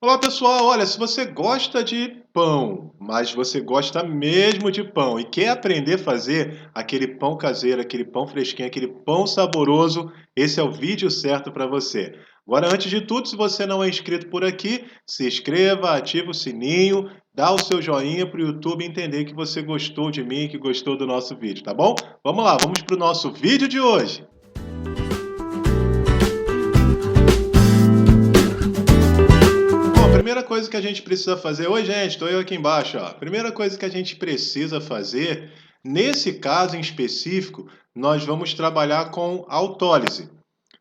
Olá pessoal, olha, se você gosta de pão, mas você gosta mesmo de pão e quer aprender a fazer aquele pão caseiro, aquele pão fresquinho, aquele pão saboroso, esse é o vídeo certo para você. Agora, antes de tudo, se você não é inscrito por aqui, se inscreva, ativa o sininho, dá o seu joinha para o YouTube entender que você gostou de mim, que gostou do nosso vídeo, tá bom? Vamos lá, vamos para o nosso vídeo de hoje. Bom, a primeira coisa que a gente precisa fazer... Oi, gente, estou eu aqui embaixo, ó. A primeira coisa que a gente precisa fazer, nesse caso em específico, nós vamos trabalhar com autólise.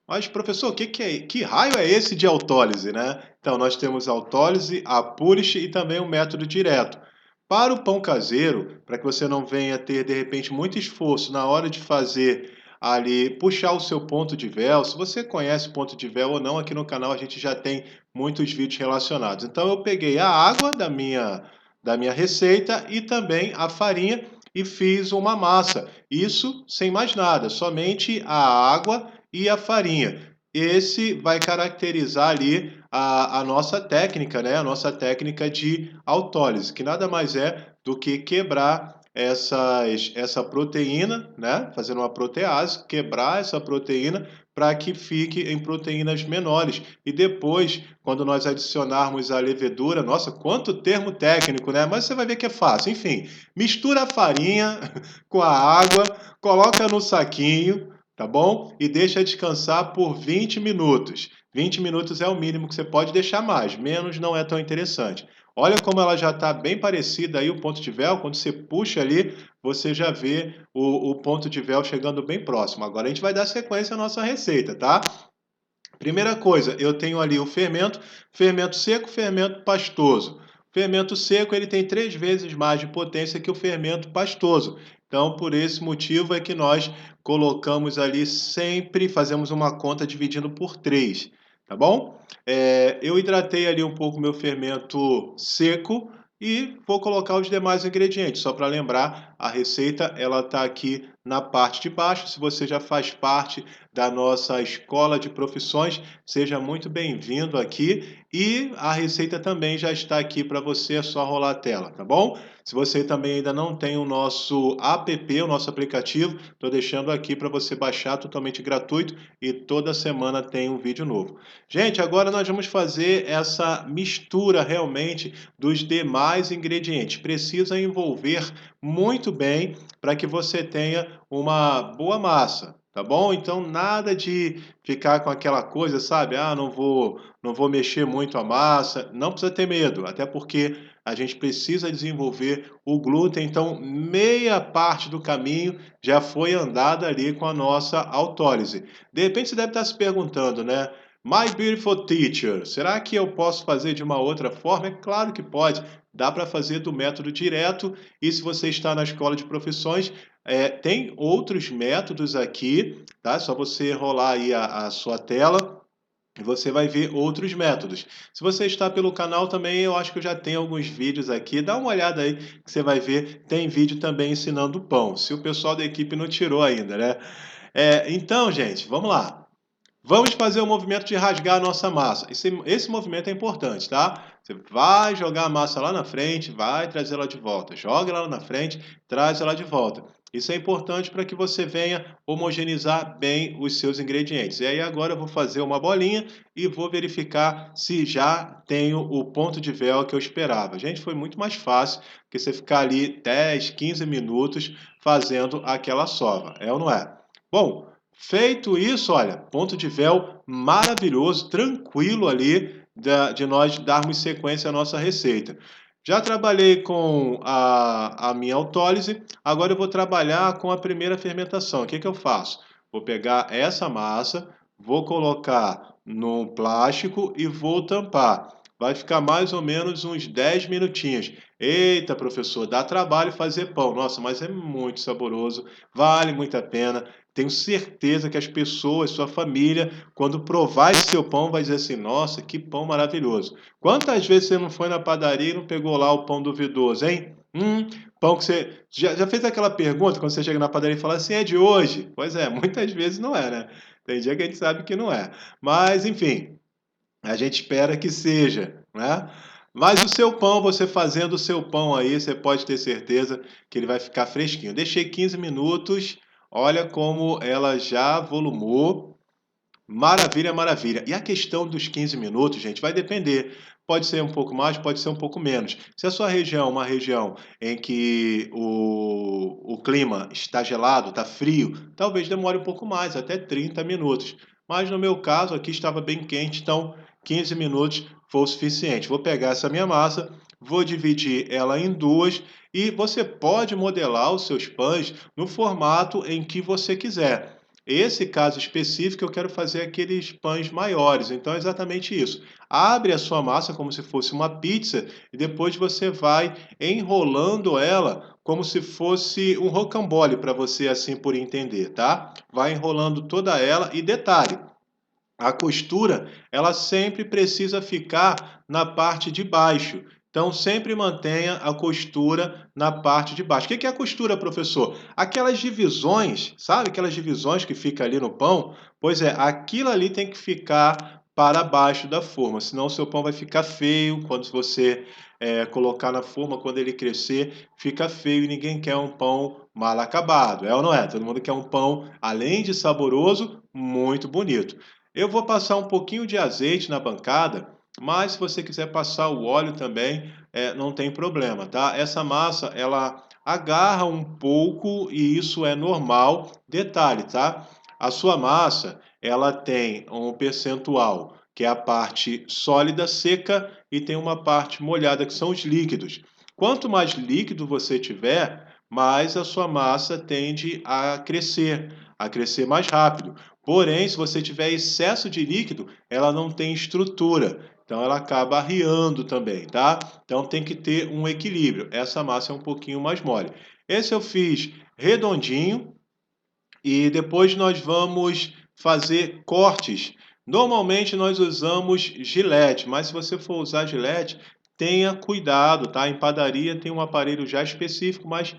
Mas, professor, que raio é esse de autólise, né? Então, nós temos autólise, a Polish e também o método direto. Para o pão caseiro, para que você não venha ter, de repente, muito esforço na hora de fazer ali, puxar o seu ponto de véu, se você conhece ponto de véu ou não, aqui no canal a gente já tem muitos vídeos relacionados. Então, eu peguei a água da minha receita e também a farinha e fiz uma massa. Isso sem mais nada, somente a água e a farinha. Esse vai caracterizar ali a nossa técnica, né? A nossa técnica de autólise, que nada mais é do que quebrar essa proteína, né? Fazendo uma protease, quebrar essa proteína para que fique em proteínas menores. E depois, quando nós adicionarmos a levedura, nossa, quanto termo técnico, né? Mas você vai ver que é fácil. Enfim, mistura a farinha com a água, coloca no saquinho, tá bom? E deixa descansar por 20 minutos. 20 minutos é o mínimo que você pode deixar mais, menos não é tão interessante. Olha como ela já está bem parecida aí, o ponto de véu, quando você puxa ali, você já vê o ponto de véu chegando bem próximo. Agora a gente vai dar sequência à nossa receita, tá? Primeira coisa, eu tenho ali o fermento, fermento seco, fermento pastoso. Fermento seco ele tem 3 vezes mais de potência que o fermento pastoso. Então, por esse motivo é que nós colocamos ali sempre, fazemos uma conta dividindo por 3, tá bom? Eu hidratei ali um pouco meu fermento seco e vou colocar os demais ingredientes. Só para lembrar, a receita ela está aqui na parte de baixo. Se você já faz parte da nossa escola de profissões, seja muito bem-vindo aqui. E a receita também já está aqui para você, é só rolar a tela, tá bom? Se você também ainda não tem o nosso app, o nosso aplicativo, estou deixando aqui para você baixar totalmente gratuito e toda semana tem um vídeo novo. Gente, agora nós vamos fazer essa mistura realmente dos demais ingredientes. Precisa envolver muito bem para que você tenha uma boa massa, tá bom? Então nada de ficar com aquela coisa, sabe? Ah, não vou mexer muito a massa. Não precisa ter medo, até porque a gente precisa desenvolver o glúten, então meia parte do caminho já foi andada ali com a nossa autólise. De repente você deve estar se perguntando, né? My beautiful teacher, será que eu posso fazer de uma outra forma? É claro que pode. Dá para fazer do método direto e se você está na escola de profissões, tem outros métodos aqui, tá? É só você rolar aí a sua tela e você vai ver outros métodos. Se você está pelo canal também, eu acho que eu já tenho alguns vídeos aqui. Dá uma olhada aí que você vai ver. Tem vídeo também ensinando pão, se o pessoal da equipe não tirou ainda, né? Então, gente, vamos lá. Vamos fazer o movimento de rasgar a nossa massa. Esse movimento é importante, tá? Você vai jogar a massa lá na frente, vai trazer ela de volta. Joga ela lá na frente, traz ela de volta. Isso é importante para que você venha homogeneizar bem os seus ingredientes. E aí agora eu vou fazer uma bolinha e vou verificar se já tenho o ponto de véu que eu esperava. Gente, foi muito mais fácil que você ficar ali 10, 15 minutos fazendo aquela sova. É ou não é? Bom, feito isso, olha, ponto de véu maravilhoso, tranquilo ali de nós darmos sequência à nossa receita. Já trabalhei com a minha autólise, agora eu vou trabalhar com a primeira fermentação. O que eu faço? Vou pegar essa massa, vou colocar no plástico e vou tampar. Vai ficar mais ou menos uns 10 minutinhos. Eita, professor, dá trabalho fazer pão. Nossa, mas é muito saboroso, vale muito a pena. Tenho certeza que as pessoas, sua família, quando provar esse seu pão, vai dizer assim: nossa, que pão maravilhoso. Quantas vezes você não foi na padaria e não pegou lá o pão duvidoso, hein? Pão que você. Já fez aquela pergunta quando você chega na padaria e fala assim: é de hoje? Pois é, muitas vezes não é, né? Tem dia que a gente sabe que não é. Mas, enfim. A gente espera que seja, né? Mas o seu pão, você fazendo o seu pão aí, você pode ter certeza que ele vai ficar fresquinho. Deixei 15 minutos, olha como ela já volumou. Maravilha, maravilha. E a questão dos 15 minutos, gente, vai depender. Pode ser um pouco mais, pode ser um pouco menos. Se a sua região é uma região em que o clima está gelado, está frio, talvez demore um pouco mais, até 30 minutos. Mas no meu caso, aqui estava bem quente, então 15 minutos foi o suficiente. Vou pegar essa minha massa, vou dividir ela em duas e você pode modelar os seus pães no formato em que você quiser. Esse caso específico, eu quero fazer aqueles pães maiores, então é exatamente isso. Abre a sua massa como se fosse uma pizza e depois você vai enrolando ela como se fosse um rocambole, para você assim por entender, tá? Vai enrolando toda ela e detalhe, a costura, ela sempre precisa ficar na parte de baixo. Então, sempre mantenha a costura na parte de baixo. O que é a costura, professor? Aquelas divisões, sabe? Aquelas divisões que fica ali no pão? Pois é, aquilo ali tem que ficar para baixo da forma, senão o seu pão vai ficar feio quando você colocar na forma, quando ele crescer, fica feio e ninguém quer um pão mal acabado, é ou não é? Todo mundo quer um pão, além de saboroso, muito bonito. Eu vou passar um pouquinho de azeite na bancada, mas se você quiser passar o óleo também, não tem problema, tá? Essa massa, ela agarra um pouco e isso é normal. Detalhe, tá? A sua massa, ela tem um percentual, que é a parte sólida, seca, e tem uma parte molhada, que são os líquidos. Quanto mais líquido você tiver, mais a sua massa tende a crescer mais rápido. Porém, se você tiver excesso de líquido, ela não tem estrutura. Então ela acaba arriando também, tá? Então tem que ter um equilíbrio. Essa massa é um pouquinho mais mole. Esse eu fiz redondinho e depois nós vamos fazer cortes. Normalmente nós usamos gilete, mas se você for usar gilete, tenha cuidado, tá? Em padaria tem um aparelho já específico, mas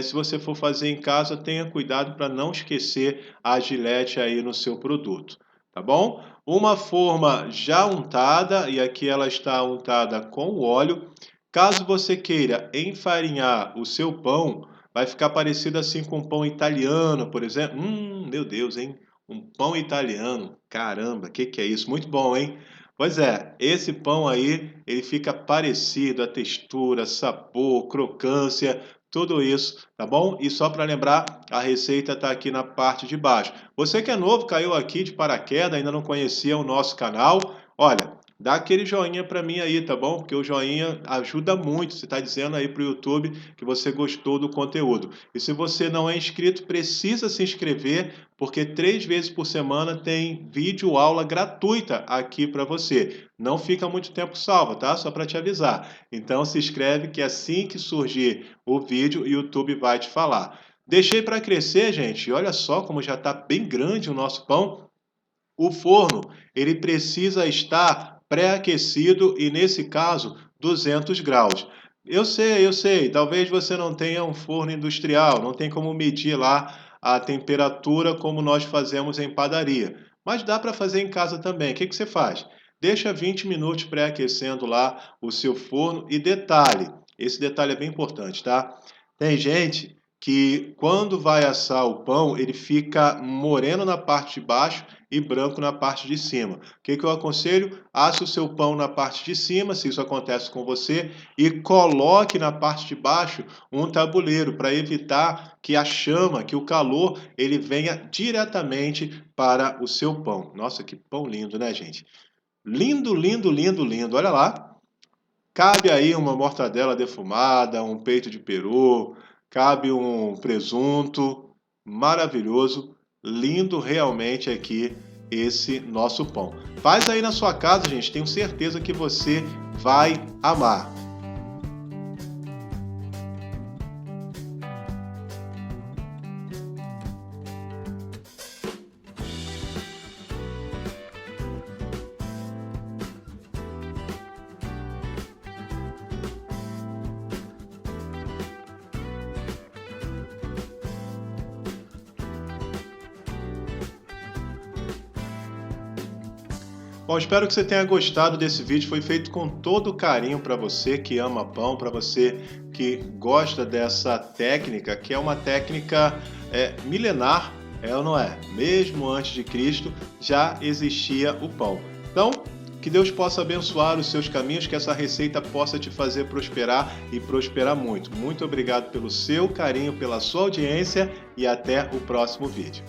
se você for fazer em casa, tenha cuidado para não esquecer a gilete aí no seu produto, tá bom? Uma forma já untada, e aqui ela está untada com o óleo. Caso você queira enfarinhar o seu pão, vai ficar parecido assim com um pão italiano, por exemplo. Meu Deus, hein? Um pão italiano. Caramba, que é isso? Muito bom, hein? Pois é, esse pão aí, ele fica parecido, a textura, sabor, crocância, tudo isso, tá bom? E só para lembrar, a receita está aqui na parte de baixo. Você que é novo, caiu aqui de paraquedas, ainda não conhecia o nosso canal, olha, dá aquele joinha para mim aí, tá bom? Porque o joinha ajuda muito. Você está dizendo aí para o YouTube que você gostou do conteúdo. E se você não é inscrito, precisa se inscrever, porque 3 vezes por semana tem vídeo aula gratuita aqui para você. Não fica muito tempo salvo, tá? Só para te avisar. Então se inscreve que assim que surgir o vídeo, o YouTube vai te falar. Deixei para crescer, gente. Olha só como já está bem grande o nosso pão. O forno, ele precisa estar pré-aquecido e, nesse caso, 200 graus. Eu sei, talvez você não tenha um forno industrial, não tem como medir lá a temperatura como nós fazemos em padaria. Mas dá para fazer em casa também. O que você faz? Deixa 20 minutos pré-aquecendo lá o seu forno e detalhe, esse detalhe é bem importante, tá? Tem gente que quando vai assar o pão, ele fica moreno na parte de baixo e branco na parte de cima. O que eu aconselho? Asse o seu pão na parte de cima, se isso acontece com você, e coloque na parte de baixo um tabuleiro para evitar que a chama, que o calor, ele venha diretamente para o seu pão. Nossa, que pão lindo, né, gente? Lindo, lindo, lindo, lindo. Olha lá. Cabe aí uma mortadela defumada, um peito de peru, cabe um presunto, maravilhoso, lindo realmente aqui esse nosso pão. Faz aí na sua casa, gente, tenho certeza que você vai amar. Bom, espero que você tenha gostado desse vídeo. Foi feito com todo carinho para você que ama pão, para você que gosta dessa técnica, que é uma técnica milenar, é ou não é? Mesmo antes de Cristo já existia o pão. Então, que Deus possa abençoar os seus caminhos, que essa receita possa te fazer prosperar e prosperar muito. Muito obrigado pelo seu carinho, pela sua audiência e até o próximo vídeo.